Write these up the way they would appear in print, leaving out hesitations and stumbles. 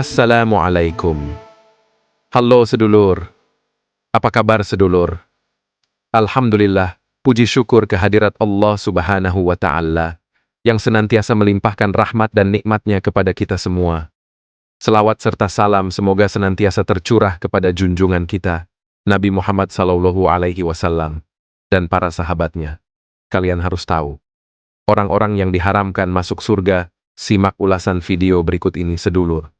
Assalamualaikum. Halo sedulur. Apa kabar sedulur? Alhamdulillah, puji syukur kehadirat Allah Subhanahu wa Ta'ala yang senantiasa melimpahkan rahmat dan nikmatnya kepada kita semua. Selawat serta salam semoga senantiasa tercurah kepada junjungan kita, Nabi Muhammad SAW dan para sahabatnya. Kalian harus tahu, orang-orang yang diharamkan masuk surga, simak ulasan video berikut ini sedulur.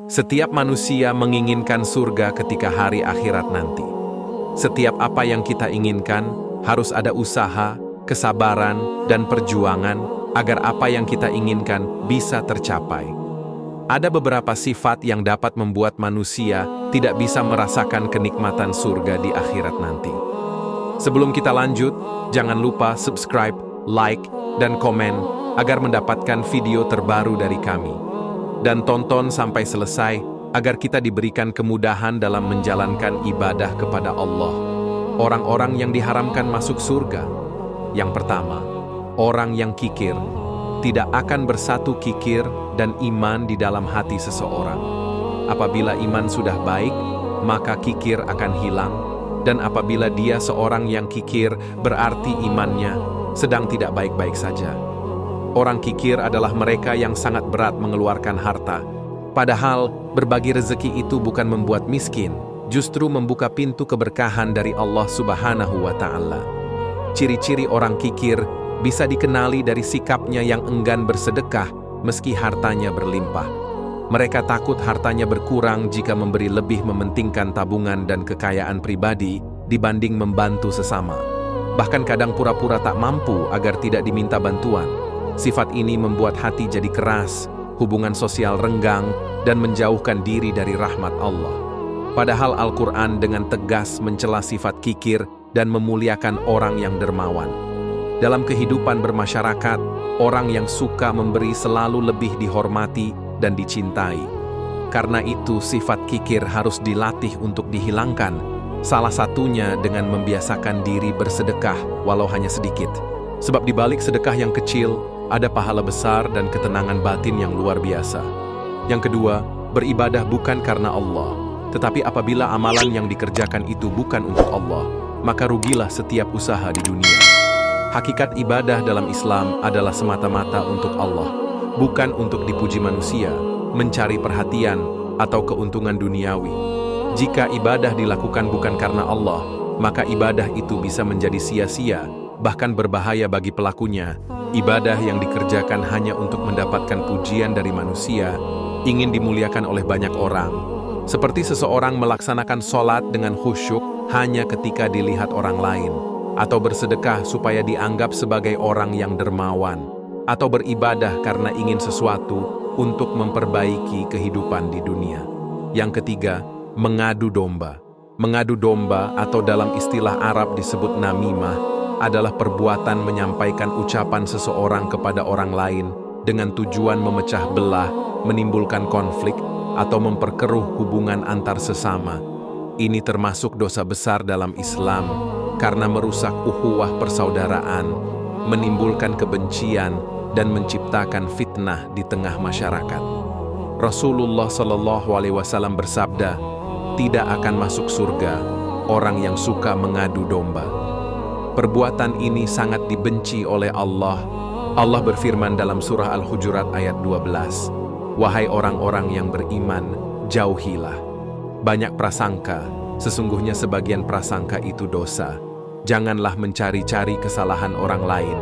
Setiap manusia menginginkan surga ketika hari akhirat nanti. Setiap apa yang kita inginkan harus ada usaha, kesabaran, dan perjuangan agar apa yang kita inginkan bisa tercapai. Ada beberapa sifat yang dapat membuat manusia tidak bisa merasakan kenikmatan surga di akhirat nanti. Sebelum kita lanjut, jangan lupa subscribe, like, dan komen agar mendapatkan video terbaru dari kami. Dan tonton sampai selesai agar kita diberikan kemudahan dalam menjalankan ibadah kepada Allah. Orang-orang yang diharamkan masuk surga. Yang pertama, orang yang kikir. Tidak akan bersatu kikir dan iman di dalam hati seseorang. Apabila iman sudah baik, maka kikir akan hilang. Dan apabila dia seorang yang kikir, berarti imannya sedang tidak baik-baik saja. Orang kikir adalah mereka yang sangat berat mengeluarkan harta. Padahal berbagi rezeki itu bukan membuat miskin, justru membuka pintu keberkahan dari Allah Subhanahu wa Ta'ala. Ciri-ciri orang kikir bisa dikenali dari sikapnya yang enggan bersedekah meski hartanya berlimpah. Mereka takut hartanya berkurang jika memberi lebih mementingkan tabungan dan kekayaan pribadi dibanding membantu sesama. Bahkan kadang pura-pura tak mampu agar tidak diminta bantuan. Sifat ini membuat hati jadi keras, hubungan sosial renggang, dan menjauhkan diri dari rahmat Allah. Padahal Al-Quran dengan tegas mencela sifat kikir dan memuliakan orang yang dermawan. Dalam kehidupan bermasyarakat, orang yang suka memberi selalu lebih dihormati dan dicintai. Karena itu sifat kikir harus dilatih untuk dihilangkan, salah satunya dengan membiasakan diri bersedekah walau hanya sedikit. Sebab di balik sedekah yang kecil, ada pahala besar dan ketenangan batin yang luar biasa. Yang kedua, beribadah bukan karena Allah, tetapi apabila amalan yang dikerjakan itu bukan untuk Allah, maka rugilah setiap usaha di dunia. Hakikat ibadah dalam Islam adalah semata-mata untuk Allah, bukan untuk dipuji manusia, mencari perhatian, atau keuntungan duniawi. Jika ibadah dilakukan bukan karena Allah, maka ibadah itu bisa menjadi sia-sia, bahkan berbahaya bagi pelakunya. Ibadah yang dikerjakan hanya untuk mendapatkan pujian dari manusia, ingin dimuliakan oleh banyak orang. Seperti seseorang melaksanakan sholat dengan khusyuk hanya ketika dilihat orang lain, atau bersedekah supaya dianggap sebagai orang yang dermawan, atau beribadah karena ingin sesuatu untuk memperbaiki kehidupan di dunia. Yang ketiga, mengadu domba. Mengadu domba atau dalam istilah Arab disebut namimah adalah perbuatan menyampaikan ucapan seseorang kepada orang lain dengan tujuan memecah belah, menimbulkan konflik, atau memperkeruh hubungan antar sesama. Ini termasuk dosa besar dalam Islam karena merusak ukhuwah persaudaraan, menimbulkan kebencian, dan menciptakan fitnah di tengah masyarakat. Rasulullah SAW bersabda, tidak akan masuk surga orang yang suka mengadu domba. Perbuatan ini sangat dibenci oleh Allah. Allah berfirman dalam surah Al-Hujurat ayat 12, wahai orang-orang yang beriman, jauhilah banyak prasangka, sesungguhnya sebagian prasangka itu dosa. Janganlah mencari-cari kesalahan orang lain,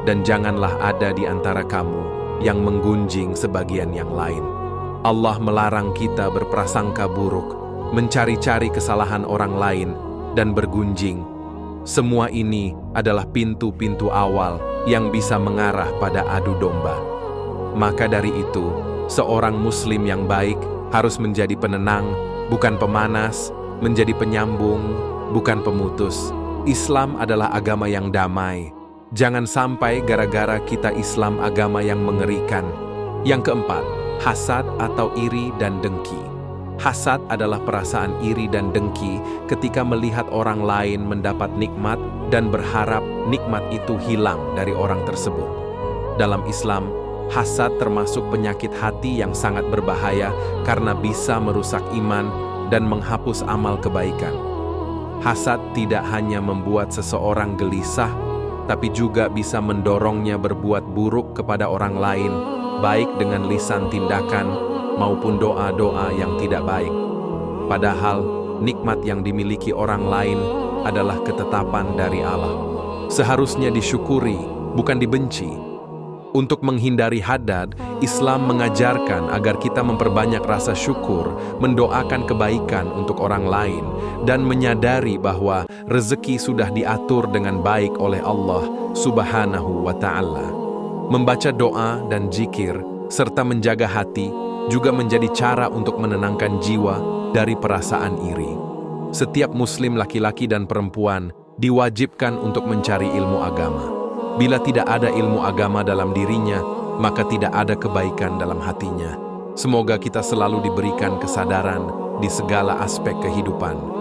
dan janganlah ada di antara kamu yang menggunjing sebagian yang lain. Allah melarang kita berprasangka buruk, mencari-cari kesalahan orang lain, dan bergunjing. Semua ini adalah pintu-pintu awal yang bisa mengarah pada adu domba. Maka dari itu, seorang muslim yang baik harus menjadi penenang, bukan pemanas, menjadi penyambung, bukan pemutus. Islam adalah agama yang damai. Jangan sampai gara-gara kita Islam agama yang mengerikan. Yang keempat, hasad atau iri dan dengki. Hasad adalah perasaan iri dan dengki ketika melihat orang lain mendapat nikmat dan berharap nikmat itu hilang dari orang tersebut. Dalam Islam, hasad termasuk penyakit hati yang sangat berbahaya karena bisa merusak iman dan menghapus amal kebaikan. Hasad tidak hanya membuat seseorang gelisah, tapi juga bisa mendorongnya berbuat buruk kepada orang lain, baik dengan lisan tindakan maupun doa-doa yang tidak baik. Padahal, nikmat yang dimiliki orang lain adalah ketetapan dari Allah. Seharusnya disyukuri, bukan dibenci. Untuk menghindari hadad, Islam mengajarkan agar kita memperbanyak rasa syukur, mendoakan kebaikan untuk orang lain, dan menyadari bahwa rezeki sudah diatur dengan baik oleh Allah Subhanahu wa Ta'ala. Membaca doa dan zikir, serta menjaga hati, juga menjadi cara untuk menenangkan jiwa dari perasaan iri. Setiap Muslim laki-laki dan perempuan diwajibkan untuk mencari ilmu agama. Bila tidak ada ilmu agama dalam dirinya, maka tidak ada kebaikan dalam hatinya. Semoga kita selalu diberikan kesadaran di segala aspek kehidupan.